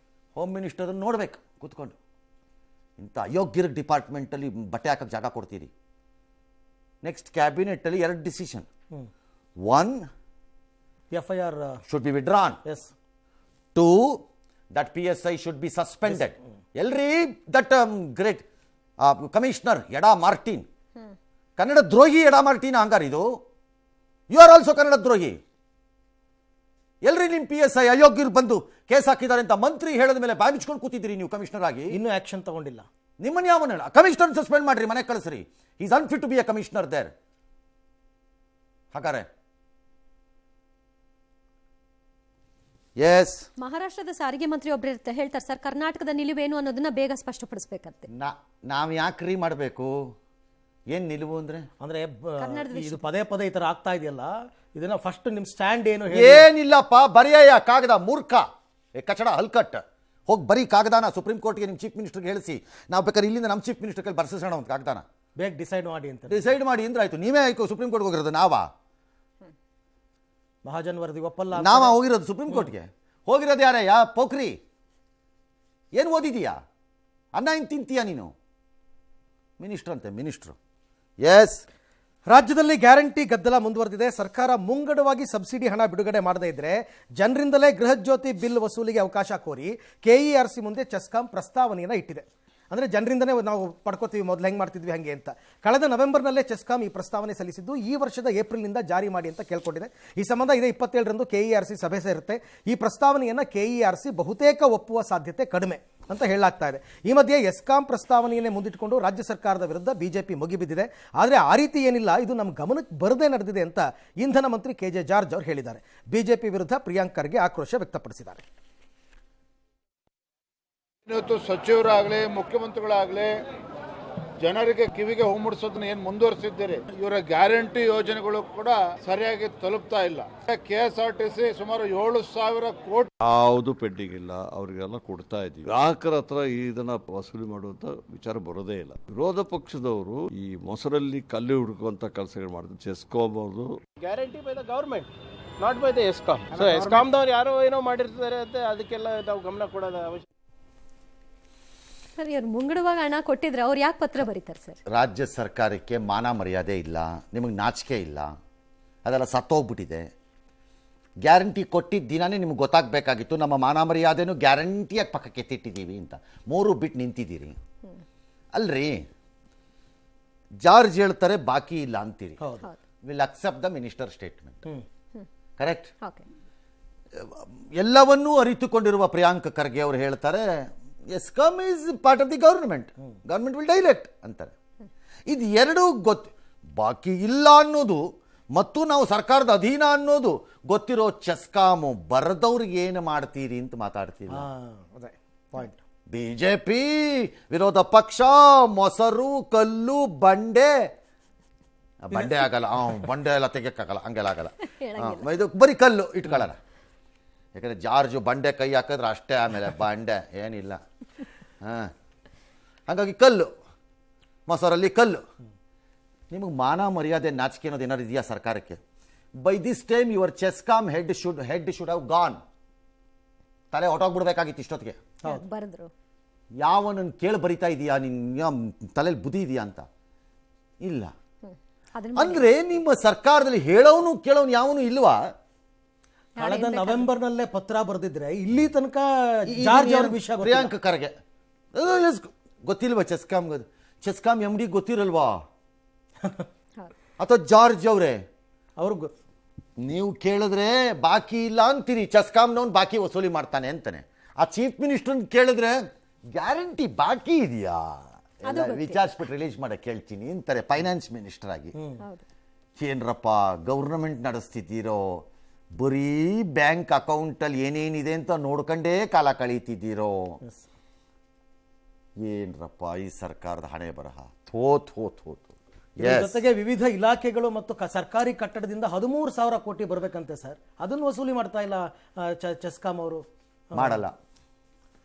ಹೋಮ್ ಮಿನಿಸ್ಟರ್ ನೋಡ್ಬೇಕು ಕೂತ್ಕೊಂಡು. ಇಂಥ ಅಯೋಗ್ಯರ ಡಿಪಾರ್ಟ್ಮೆಂಟಲ್ಲಿ ಬಟ್ಟೆ ಹಾಕಕ್ಕೆ ಜಾಗ ಕೊಡ್ತೀರಿ. ನೆಕ್ಸ್ಟ್ ಕ್ಯಾಬಿನೆಟ್ ಅಲ್ಲಿ 2 decision. 1, FIR should be withdrawn. Yes. 2, that PSI should be suspended. ಎಲ್ರಿ that great commissioner Ida Martin, Kannada ದ್ರೋಹಿ ಎಡಾ ಮಾರ್ಟಿನ್ ಹಂಗಾರ ಇದು. ಯು ಆರ್ ಆಲ್ಸೋ ಕನ್ನಡ ದ್ರೋಹಿ. ಎಲ್ರಿ ನಿಮ್ PSI ಅಯೋಗ್ಯರು ಬಂದು ಕೇಸ್ ಹಾಕಿದ್ದಾರೆ ಅಂತ ಮಂತ್ರಿ ಹೇಳಿದ ಮೇಲೆ ಬಾಯಿ ಮುಚ್ಕೊಂಡು ಕೂತಿದ್ದೀರಿ ನೀವು ಕಮಿಷನರ್ ಆಗಿ. ಇನ್ನೂ ಆಕ್ಷನ್ ತಗೊಂಡಿಲ್ಲ. ನಿಮ್ಮನ್ನ ಯಾವನ ಹೇಳ? ಕಮಿಷನರ್ ಸಸ್ಪೆಂಡ್ ಮಾಡ್ರಿ, ಮನೆ ಕಳಿಸ್ರಿ. Is unfit to be a commissioner there. ಹಾಗಾರೆ ಎಸ್, ಮಹಾರಾಷ್ಟ್ರದ ಸಾರಿಗೆ ಮಂತ್ರಿ ಒಬ್ರು ಹೇಳ್ತಾರೆ ಸರ್, ಕರ್ನಾಟಕದ ನಿಲುವೇನು ಅನ್ನೋದನ್ನ ಬೇಗ ಸ್ಪಷ್ಟಪಡಿಸಬೇಕಂತೆ. ನಾವ್ ಯಾಕ್ರಿ ಮಾಡಬೇಕು? ಏನ್ ನಿಲುವು ಅಂದ್ರೆ ಇದು ಪದೇ ಈ ತರ ಆಗ್ತಾ ಇದೆಯಲ್ಲ, ಇದನ್ನ ಫಸ್ಟ್ ನಿಮ್ ಸ್ಟ್ಯಾಂಡ್ ಏನು? ಏನಿಲ್ಲಪ್ಪ, ಬರೆಯ ಕಾಗದ. ಮೂರ್ಖ ಕಚಡ ಹಲ್ಕಟ್. ಹೋಗಿ ಬರೀ ಕಾಗದಾನ ಸುಪ್ರೀಂ ಕೋರ್ಟ್ಗೆ ನಿಮ್ಮ ಚೀಫ್ ಮಿನಿಸ್ಟರ್ಗೆ ಹೇಳಿಸಿ, ನಾವು ಬೇಕಾದ್ರೆ ಇಲ್ಲಿಂದ ನಮ್ಮ ಚೀಫ್ ಮಿನಿಸ್ಟರ್ ಕೈಲಿ ಬರ್ಸೋಣ ಒಂದು ಕಾಗದಾನ. ಬೇಗ ಡಿಸೈಡ್ ಮಾಡಿ ಅಂತ. ಡಿಸೈಡ್ ಮಾಡಿ ಅಂದ್ರೆ ಆಯ್ತು. ನೀವೇ ಆಯ್ತು ಸುಪ್ರೀಂ ಕೋರ್ಟ್ಗೆ ಹೋಗಿರೋದು ನಾವಾ? ಮಹಾಜನ್ ವರದಿ ಒಪ್ಪಲ್ಲ ನಾವು ಹೋಗಿರೋದು ಸುಪ್ರೀಂ ಕೋರ್ಟ್ಗೆ. ಹೋಗಿರೋದು ಯಾರಯ್ಯ? ಪೋಖ್ರಿ. ಏನು ಓದಿದೀಯಾ? ಅನ್ನ ಏನು ತಿಂತೀಯ ನೀನು? ಮಿನಿಸ್ಟ್ರ್ ಅಂತೆ, ಮಿನಿಸ್ಟ್ರು. ಎಸ್, ರಾಜ್ಯದಲ್ಲಿ ಗ್ಯಾರಂಟಿ ಗದ್ದಲ ಮುಂದುವರೆದಿದೆ. ಸರ್ಕಾರ ಮುಂಗಡವಾಗಿ ಸಬ್ಸಿಡಿ ಹಣ ಬಿಡುಗಡೆ ಮಾಡದೇ ಇದ್ರೆ ಜನರಿಂದಲೇ ಗೃಹಜ್ಯೋತಿ ಬಿಲ್ ವಸೂಲಿಗೆ ಅವಕಾಶ ಕೋರಿ ಕೆಇಆರ್ಸಿ ಮುಂದೆ ಚೆಸ್ಕಾಂ ಪ್ರಸ್ತಾವನೆಯನ್ನು ಇಟ್ಟಿದೆ. ಅಂದರೆ ಜನರಿಂದನೇ ನಾವು ಪಡ್ಕೋತೀವಿ, ಮೊದಲು ಹೆಂಗೆ ಮಾಡ್ತಿದ್ವಿ ಹಾಗೆ ಅಂತ. ಕಳೆದ ನವೆಂಬರ್ನಲ್ಲೇ ಚೆಸ್ಕಾಂ ಈ ಪ್ರಸ್ತಾವನೆ ಸಲ್ಲಿಸಿದ್ದು ಈ ವರ್ಷದ ಏಪ್ರಿಲ್ನಿಂದ ಜಾರಿ ಮಾಡಿ ಅಂತ ಕೇಳ್ಕೊಂಡಿದೆ. ಈ ಸಂಬಂಧ ಇದೇ 27ರಂದು ಕೆಇಆರ್ಸಿ ಸಭೆ ಸೇರುತ್ತೆ. ಈ ಪ್ರಸ್ತಾವನೆಯನ್ನು ಕೆಇಆರ್ಸಿ ಬಹುತೇಕ ಒಪ್ಪುವ ಸಾಧ್ಯತೆ ಕಡಿಮೆ ಅಂತ ಹೇಳಲಾಗ್ತಾ ಇದೆ. ಈ ಮಧ್ಯೆ ಎಸ್ಕಾಂ ಪ್ರಸ್ತಾವನೆಯನ್ನೇ ಮುಂದಿಟ್ಟುಕೊಂಡು ರಾಜ್ಯ ಸರ್ಕಾರದ ವಿರುದ್ಧ ಬಿಜೆಪಿ ಮುಗಿಬಿದ್ದಿದೆ. ಆದರೆ ಆ ರೀತಿ ಏನಿಲ್ಲ, ಇದು ನಮ್ಮ ಗಮನಕ್ಕೆ ಬರದೇ ನಡೆದಿದೆ ಅಂತ ಇಂಧನ ಮಂತ್ರಿ ಕೆಜೆ ಜಾರ್ಜ್ ಅವರು ಹೇಳಿದ್ದಾರೆ. ಬಿಜೆಪಿ ವಿರುದ್ಧ ಪ್ರಿಯಾಂಕ್ ಖರ್ಗೆ ಆಕ್ರೋಶ ವ್ಯಕ್ತಪಡಿಸಿದ್ದಾರೆ. ಇವತ್ತು ಸಚಿವರಾಗಲಿ ಮುಖ್ಯಮಂತ್ರಿಗಳಾಗಲಿ ಜನರಿಗೆ ಕಿವಿಗೆ ಹೂ ಮುಡಿಸೋದನ್ನ ಏನು ಮುಂದುವರಿಸಿದ್ದೀರಿ, ಇವರ ಗ್ಯಾರಂಟಿ ಯೋಜನೆಗಳು ಕೂಡ ಸರಿಯಾಗಿ ತಲುಪ್ತಾ ಇಲ್ಲ. KSRTC ಸುಮಾರು 7,000 ಕೋಟಿ ಯಾವುದು ಪೆಂಡಿಂಗ್ ಇಲ್ಲ, ಅವರಿಗೆಲ್ಲ ಕೊಡ್ತಾ ಇದ್ದೀವಿ. ಗ್ರಾಹಕರ ಹತ್ರ ಇದನ್ನ ವಸೂಲಿ ಮಾಡುವಂತ ವಿಚಾರ ಬರೋದೇ ಇಲ್ಲ. ವಿರೋಧ ಪಕ್ಷದವರು ಈ ಮೊಸರಲ್ಲಿ ಕಲ್ಲು ಹುಡುಕುವಂತ ಕೆಲಸಗಳು ಮಾಡಿದ್ರು. ಚೆಸ್ಕಾಂ ಅವರು guarantee by the government, not by the ESCOM. So ಎಸ್ಕಾಂದವ್ರು ಯಾರೋ ಏನೋ ಮಾಡಿರ್ತಾರೆ ಅಂತ ಅದಕ್ಕೆಲ್ಲ ನಾವು ಗಮನ ಕೊಡೋದ ಅವಶ್ಯಕ. ಸರ್, ಇವ್ರು ಮುಂಗಡವಾಗಿ ಹಣ ಕೊಟ್ಟಿದ್ರೆ ಅವ್ರು ಯಾಕೆ ಪತ್ರ ಬರೀತಾರೆ ಸರ್? ರಾಜ್ಯ ಸರ್ಕಾರಕ್ಕೆ ಮಾನ ಮರ್ಯಾದೆ ಇಲ್ಲ, ನಿಮಗೆ ನಾಚಿಕೆ ಇಲ್ಲ, ಅದೆಲ್ಲ ಸತ್ತೋಗ್ಬಿಟ್ಟಿದೆ. ಗ್ಯಾರಂಟಿ ಕೊಟ್ಟಿದ್ದ ದಿನಾನೇ ನಿಮ್ಗೆ ಗೊತ್ತಾಗಬೇಕಾಗಿತ್ತು ನಮ್ಮ ಮಾನ ಮರ್ಯಾದೆನೂ ಗ್ಯಾರಂಟಿಯಾಗಿ ಪಕ್ಕಕ್ಕೆ ಎತ್ತಿಟ್ಟಿದ್ದೀವಿ ಅಂತ. 3 ಬಿಟ್ಟು ನಿಂತಿದ್ದೀರಿ ಅಲ್ರಿ. ಜಾರ್ಜ್ ಹೇಳ್ತಾರೆ ಬಾಕಿ ಇಲ್ಲ ಅಂತೀರಿ. Will accept the minister statement. Correct. ಎಲ್ಲವನ್ನೂ ಅರಿತುಕೊಂಡಿರುವ ಪ್ರಿಯಾಂಕ್ ಖರ್ಗೆ ಅವರು ಹೇಳ್ತಾರೆ ESCOM is part of the government will direct ಅಂತಾರೆ. ಇದು ಎರಡೂ ಗೊತ್ತು. ಬಾಕಿ ಇಲ್ಲ ಅನ್ನೋದು ಮತ್ತು ನಾವು ಸರ್ಕಾರದ ಅಧೀನ ಅನ್ನೋದು ಗೊತ್ತಿರೋ ಚೆಸ್ಕಾಮು ಬರದವ್ರಿಗೆ ಏನು ಮಾಡ್ತೀರಿ ಅಂತ ಮಾತಾಡ್ತೀವಿ. ಬಿಜೆಪಿ ವಿರೋಧ ಪಕ್ಷ ಮೊಸರು ಕಲ್ಲು ಬಂಡೆ ಆಗಲ್ಲ, ಬಂಡೆ ಎಲ್ಲ ತೆಗಿಯಕ್ಕಾಗಲ್ಲ, ಹಂಗೆಲ್ಲ ಆಗಲ್ಲ. ಇದು ಬರೀ ಕಲ್ಲು ಇಟ್ಕೊಳ್ಳೋಣ. ಯಾಕಂದರೆ ಜಾರ್ಜು ಬಂಡೆ ಕೈ ಹಾಕಿದ್ರೆ ಅಷ್ಟೇ, ಆಮೇಲೆ ಬಂಡೆ ಏನಿಲ್ಲ. ಹಾಗಾಗಿ ಕಲ್ಲು, ಮೊಸರಲ್ಲಿ ಕಲ್ಲು. ನಿಮಗೆ ಮಾನ ಮರ್ಯಾದೆ ನಾಚಿಕೆ ಅನ್ನೋದು ಏನಾದ್ರು ಇದೆಯಾ ಸರ್ಕಾರಕ್ಕೆ? By this time your CESCOM head should have gone. ತಲೆ ಹೊಟ್ಟೋಗ್ಬಿಡ್ಬೇಕಾಗಿತ್ತು ಇಷ್ಟೊತ್ತಿಗೆ. ಬರೆದ್ರು. ಯಾವನನ್ನು ಕೇಳಿ ಬರಿತಾ ಇದೀಯಾ, ನಿನ್ನ ತಲೆಯಲ್ಲಿ ಬುದ್ಧಿ ಇದೆಯಾ ಅಂತ ಇಲ್ಲ. ಅಂದ್ರೆ ನಿಮ್ಮ ಸರ್ಕಾರದಲ್ಲಿ ಹೇಳೋನು ಕೇಳೋನು ಯಾವನು ಇಲ್ವಾ? ಕಳೆದ ನವೆಂಬರ್ನಲ್ಲೇ ಪತ್ರ ಬರೆದಿದ್ರೆ ಇಲ್ಲಿ ತನಕ ಜಾರ್ಜ್ ಅವ್ರ ವಿಷಯ ಪ್ರಿಯಾಂಕ್ ಖರ್ಗೆ ಗೊತ್ತಿಲ್ವಾ? ಚೆಸ್ಕಾಂ ಎಮ್ ಡಿ ಗೊತ್ತಿರಲ್ವಾ? ಅಥವಾ ಜಾರ್ಜ್ ಅವರೇ ಅವ್ರಿಗೆ ನೀವು ಕೇಳಿದ್ರೆ ಬಾಕಿ ಇಲ್ಲ ಅಂತೀರಿ, ಚೆಸ್ಕಾಂನವ್ನು ಬಾಕಿ ವಸೂಲಿ ಮಾಡ್ತಾನೆ ಅಂತಾನೆ. ಆ ಚೀಫ್ ಮಿನಿಸ್ಟರ್ ಕೇಳಿದ್ರೆ ಗ್ಯಾರಂಟಿ ಬಾಕಿ ಇದೆಯಾ ವಿಚಾರಿಸ್ಬಿಟ್ಟು ರಿಲೀಸ್ ಮಾಡಕ್ಕೆ ಹೇಳ್ತೀನಿ ಅಂತಾರೆ ಫೈನಾನ್ಸ್ ಮಿನಿಸ್ಟರ್ ಆಗಿ. ಏನ್ರಪ್ಪ ಗೌರ್ನಮೆಂಟ್ ನಡೆಸ್ತಿದ್ದೀರೋ, ಬರೀ ಬ್ಯಾಂಕ್ ಅಕೌಂಟಲ್ಲಿ ಏನೇನಿದೆ ಅಂತ ನೋಡ್ಕೊಂಡೇ ಕಾಲ ಕಳೀತಿದ್ದೀರೋ. ಏನ್ರಪ್ಪ ಈ ಸರ್ಕಾರದ ಹಣೆ ಬರಹ. ಜೊತೆಗೆ ವಿವಿಧ ಇಲಾಖೆಗಳು ಮತ್ತು ಸರ್ಕಾರಿ ಕಟ್ಟಡದಿಂದ 13,000 ಕೋಟಿ ಬರ್ಬೇಕಂತೆ ಸರ್. ಅದನ್ನು ವಸೂಲಿ ಮಾಡ್ತಾ ಇಲ್ಲ ಚೆಸ್ಕಾಂ ಅವರು. ಮಾಡಲ್ಲ,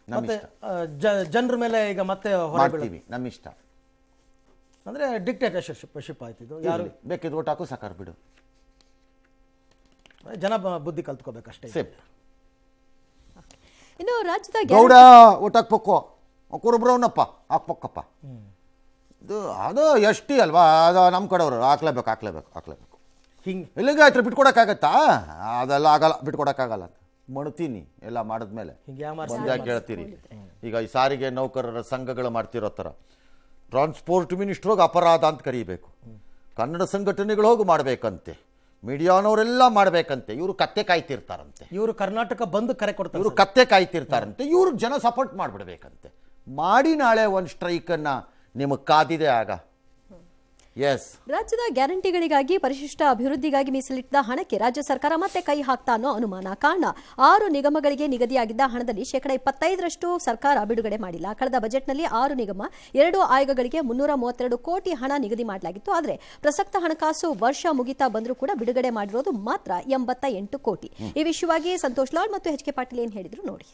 ಮತ್ತೆ ಜನರ ಮೇಲೆ ಈಗ ಮತ್ತೆ ಮಾಡ್ತೀವಿ, ನಮ್ಮ ಇಷ್ಟ. ಅಂದ್ರೆ ಡಿಕ್ಟೇಟರ್ಶಿಪ್ ಆಯ್ತಿದ್ದು. ಯಾರು ಬೇಕಿದ್ದು ಓಟ್ ಹಾಕು ಸಾಕಾರ ಬಿಡು, ಜನ ಬುದ್ಧಿ ಕಲ್ತ್ಕೋಬೇಕಷ್ಟೇ. ಇನ್ನು ರಾಜ್ಯದ ಗೌಡ ಓಟ್ ಹಾಕ್ಬೇಕು, ಕುರುಬ್ರವನಪ್ಪ ಹಾಕ್ಬೇಕಪ್ಪ. ಅದು ಎಷ್ಟಿ ಅಲ್ವಾ, ಅದು ನಮ್ಮ ಕಡೆಯವರು ಹಾಕ್ಲೇಬೇಕು. ಹಿಂಗೆ ಇಲ್ಲಿಗೆ ಆಯ್ತು ಬಿಟ್ಕೊಡಕ್ಕಾಗತ್ತಾ? ಅದೆಲ್ಲ ಆಗಲ್ಲ, ಬಿಟ್ಕೊಡಕ್ಕಾಗಲ್ಲ ಅಂತ ಮಾಡ್ತೀನಿ. ಎಲ್ಲ ಮಾಡಿದ್ಮೇಲೆ ಬಂದಾಗ ಕೇಳ್ತೀರಿ. ಈಗ ಈ ಸಾರಿಗೆ ನೌಕರರ ಸಂಘಗಳು ಮಾಡ್ತಿರೋ ಥರ ಟ್ರಾನ್ಸ್ಪೋರ್ಟ್ ಮಿನಿಸ್ಟ್ರ್ ಹೋಗಿ ಅಪರಾಧ ಅಂತ ಕರೀಬೇಕು, ಕನ್ನಡ ಸಂಘಟನೆಗಳು ಹೋಗಿ ಮಾಡಬೇಕಂತೆ, ಮೀಡಿಯಾನವರೆಲ್ಲ ಮಾಡಬೇಕಂತೆ. ಇವರು ಕತ್ತೆ ಕಾಯ್ತಿರ್ತಾರಂತೆ. ಇವರು ಕರ್ನಾಟಕ ಬಂದ್ ಕರೆ ಕೊಡ್ತಾರೆ. ಇವರು ಕತ್ತೆ ಕಾಯ್ತಿರ್ತಾರಂತೆ. ಇವ್ರಿಗೆ ಜನ ಸಪೋರ್ಟ್ ಮಾಡಿಬಿಡ್ಬೇಕಂತೆ. ಮಾಡಿ ನಾಳೆ ಒಂದು ಸ್ಟ್ರೈಕನ್ನು ನಿಮಗೆ ಕಾದಿದೆ ಆಗ. ಎಸ್, ರಾಜ್ಯದ ಗ್ಯಾರಂಟಿಗಳಿಗಾಗಿ ಪರಿಶಿಷ್ಟ ಅಭಿವೃದ್ಧಿಗಾಗಿ ಮೀಸಲಿಟ್ಟ ಹಣಕ್ಕೆ ರಾಜ್ಯ ಸರ್ಕಾರ ಮತ್ತೆ ಕೈ ಹಾಕ್ತಾ ಅನ್ನೋ ಅನುಮಾನ. ಕಾರಣ 6 ನಿಗಮಗಳಿಗೆ ನಿಗದಿಯಾಗಿದ್ದ ಹಣದಲ್ಲಿ 25% ಸರ್ಕಾರ ಬಿಡುಗಡೆ ಮಾಡಿಲ್ಲ. ಕಳೆದ ಬಜೆಟ್ನಲ್ಲಿ 6 ನಿಗಮ 2 ಆಯೋಗಗಳಿಗೆ 332 ಕೋಟಿ ಹಣ ನಿಗದಿ ಮಾಡಲಾಗಿತ್ತು. ಆದರೆ ಪ್ರಸಕ್ತ ಹಣಕಾಸು ವರ್ಷ ಮುಗಿತಾ ಬಂದರೂ ಕೂಡ ಬಿಡುಗಡೆ ಮಾಡಿರೋದು ಮಾತ್ರ 88 ಕೋಟಿ. ಈ ವಿಷಯವಾಗಿ ಸಂತೋಷ್ ಲಾಡ್ ಮತ್ತು ಎಚ್ ಕೆ ಪಾಟೀಲ್ ಏನು ಹೇಳಿದ್ರು ನೋಡಿ.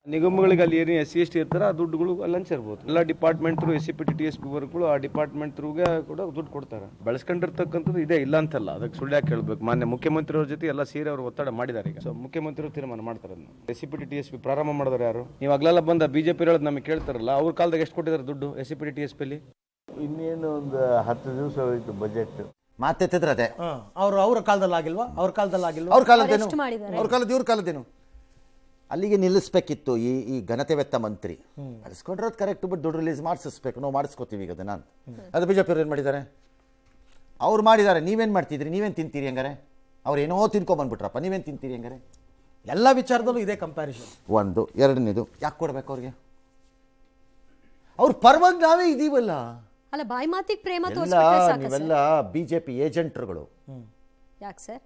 ನಿಗಮಗಳಿಗೆ ಅಲ್ಲಿ ಏನು SC ST ಇರ್ತಾರೆ ಆ ದುಡ್ಡುಗಳು ಅಲ್ಲಿ ಹಂಚಿರ್ಬೋದು. ಎಲ್ಲ ಡಿಪಾರ್ಟ್ಮೆಂಟ್ ಥ್ರೂ SCPT TSP ವರ್ಗಗಳು ಆ ಡಿಪಾರ್ಟ್ಮೆಂಟ್ ಥ್ರೂಗೆ ಕೂಡ ದುಡ್ಡು ಕೊಡ್ತಾರೆ. ಬೆಳೆಸ್ಕೊಂಡಿರ್ತಕ್ಕಂಥದ್ದು ಇದೆ, ಇಲ್ಲ ಅಂತಲ್ಲ. ಅದಕ್ಕೆ ಸುಳ್ಳು ಯಾಕೆ ಹೇಳ್ಬೇಕು? ಮಾನ್ಯ ಮುಖ್ಯಮಂತ್ರಿಯವ್ರ ಜೊತೆ ಎಲ್ಲ ಸೇರಿ ಅವರು ಒತ್ತಡ ಮಾಡಿದ್ದಾರೆ. ಈಗ ಸೊ ಮುಖ್ಯಮಂತ್ರಿಗಳು ತೀರ್ಮಾನ ಮಾಡ್ತಾರೆ. ಅದನ್ನ SCPT TSP ಪ್ರಾರಂಭ ಮಾಡಿದ್ರೆ ಯಾರು? ನೀವು ಆಗ್ಲೆಲ್ಲ ಬಂದ BJP ಹೇಳೋದು ನಮಗೆ ಕೇಳ್ತಾರಲ್ಲ, ಅವ್ರ ಕಾಲದಾಗ ಎಷ್ಟು ಕೊಟ್ಟಿದ್ದಾರೆ ದುಡ್ಡು SCPT TSP ಅಲ್ಲಿ? ಇನ್ನೇನು ಒಂದು 10 ದಿವಸ ಹೋಯ್ತು ಬಜೆಟ್ ಮಾತೆತ್ತಿದ್ರೆ ಅದೇ ಅವ್ರ ಕಾಲದಲ್ಲಿ ಆಗಿಲ್ವಾ? ಅವ್ರ ಕಾಲದಲ್ಲಿ ಆಗಿಲ್ವಾ? ಅವ್ರ ಕಾಲದ್ದೇನು? ಎಷ್ಟು ಮಾಡಿದ್ದಾರೆ? ಅವ್ರ ಕಾಲದ ಇವ್ರ ಕಾಲದ್ದೇನು? ಅಲ್ಲಿಗೆ ನಿಲ್ಲಿಸ್ಬೇಕಿತ್ತು ಈ ಘನತೆ ವೆತ್ತ ಮಂತ್ರಿ. ನಡೆಸ್ಕೊಂಡಿರೋದು ಕರೆಕ್ಟ್, ಬಟ್ ದುಡ್ಡು ರಿಲೀಸ್ ಮಾಡಿಸ್ಬೇಕು. ನಾವು ಮಾಡಿಸ್ಕೋತೀವಿ ಈಗ ಅದನ್ನ. ಅದು BJP ಅವ್ರು ಏನು ಮಾಡಿದ್ದಾರೆ? ಅವ್ರು ಮಾಡಿದ್ದಾರೆ. ನೀವೇನು ಮಾಡ್ತಿದ್ರಿ? ನೀವೇನು ತಿಂತೀರಿ ಹಂಗಾರೆ? ಅವ್ರು ಏನೋ ತಿನ್ಕೊಂಬಂದ್ಬಿಟ್ರಪ್ಪ, ನೀವೇನು ತಿಂತೀರಿ ಹಂಗಾರೆ? ಎಲ್ಲ ವಿಚಾರದಲ್ಲೂ ಇದೇ ಕಂಪ್ಯಾರಿಸನ್. ಒಂದು. ಎರಡನೇದು, ಯಾಕೆ ಕೊಡ್ಬೇಕು ಅವ್ರಿಗೆ? ಅವ್ರ ಪರವಾಗಿ ನಾವೇ ಇದೀವಲ್ಲ. ಅಲ್ಲ, ಬಾಯಿ ಮಾತಿಗೆ ಪ್ರೇಮ ಎಲ್ಲ ತೋರಿಸ್ಬಿಟ್ರೆ ಸಾಕು ನೀವೆಲ್ಲ BJP ಏಜೆಂಟ್ರುಗಳು. ಯಾಕೆ ಸರ್?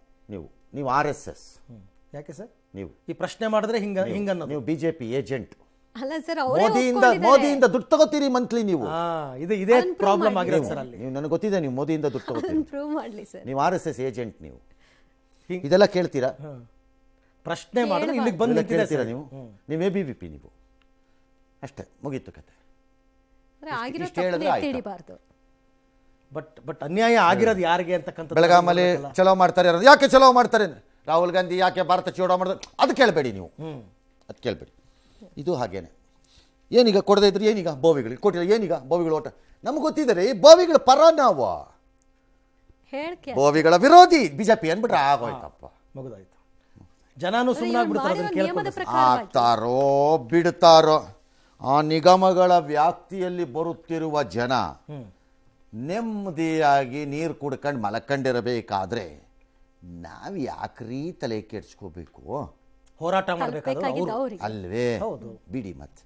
ನೀವು RSS. ಯಾಕೆ ಸರ್ ನೀವು ಈ ಪ್ರಶ್ನೆ ಮಾಡಿದ್ರೆ ಹಿಂಗನ್ನೋದು? ನೀವು BJP ಏಜೆಂಟ್. ಅಲ್ಲ ಸರ್, ಮೋದಿಯಿಂದ ದುಡ್ಡು ತಗೋತೀರಿ ಮಂತ್ಲಿ ನೀವು. ಇದೇ ಪ್ರಾಬ್ಲಮ್ ಆಗಿರೋದು ಸರ್ ಅಲ್ಲಿ. ನೀವು ನನಗೆ ಗೊತ್ತಿದೆ, ನೀವು ಮೋದಿಯಿಂದ ದುಡ್ಡು ತಗೋತೀರಿ. ಪ್ರೂವ್ ಮಾಡ್ಲಿ ಸರ್. ನೀವು RSS ಏಜೆಂಟ್. ನೀವು ಇದೆಲ್ಲ ಕೇಳ್ತೀರಾ? ಪ್ರಶ್ನೆ ಮಾಡಿದ್ರೆ ಇಲ್ಲಿಗೆ ಬಂದು ಕೇಳ್ತೀರಾ? ನೀವು ABVP. ನೀವು ಅಷ್ಟೇ, ಮುಗೀತು ಕತೆ. ಬಟ್ ಅನ್ಯಾಯ ಆಗಿರೋದು ಯಾರಿಗೆ ಅಂತಕ್ಕಂಥ. ಬೆಳಗಾಮಲ್ಲಿ ಚಲೋ ಮಾಡ್ತಾರೆ. ಯಾಕೆ ಚಲೋ ಮಾಡ್ತಾರೆ? ರಾಹುಲ್ ಗಾಂಧಿ ಯಾಕೆ ಭಾರತ ಚೋಡೋ ಮಾಡಿದ್ರೆ ಅದು ಕೇಳಬೇಡಿ ನೀವು. ಅದು ಕೇಳಬೇಡಿ. ಇದು ಹಾಗೇನೆ. ಏನೀಗ ಕೊಡದೇ ಇದ್ರೆ ಏನೀಗ? ಬೋವಿಗಳಿಗೆ ಕೊಟ್ಟಿಲ್ಲ ಏನೀಗ? ಬೋವಿಗಳು ಓಟ ನಮ್ಗೆ ಗೊತ್ತಿದ್ದಾರೆ. ಬೋವಿಗಳ ಪರ ನಾವು, ಬೋವಿಗಳ ವಿರೋಧಿ BJP ಅಂದ್ಬಿಟ್ರೆ ಆಗೋಯ್ತಪ್ಪ, ಮುಗಿದೋಯ್ತು. ಜನನು ಸುಮ್ಮನೆ ಆಗ್ತಾರೋ ಬಿಡ್ತಾರೋ. ಆ ನಿಗಮಗಳ ವ್ಯಾಪ್ತಿಯಲ್ಲಿ ಬರುತ್ತಿರುವ ಜನ ನೆಮ್ಮದಿಯಾಗಿ ನೀರು ಕುಡ್ಕೊಂಡು ಮಲಕೊಂಡಿರಬೇಕಾದ್ರೆ ನಾವು ಯಾಕ್ರೀ ತಲೆ ಕೆಡ್ಸ್ಕೋಬೇಕು? ಹೋರಾಟ ಮಾಡಬೇಕಾದ್ರೆ ಅಲ್ವೇ? ಬಿಡಿ ಮತ್ತೆ.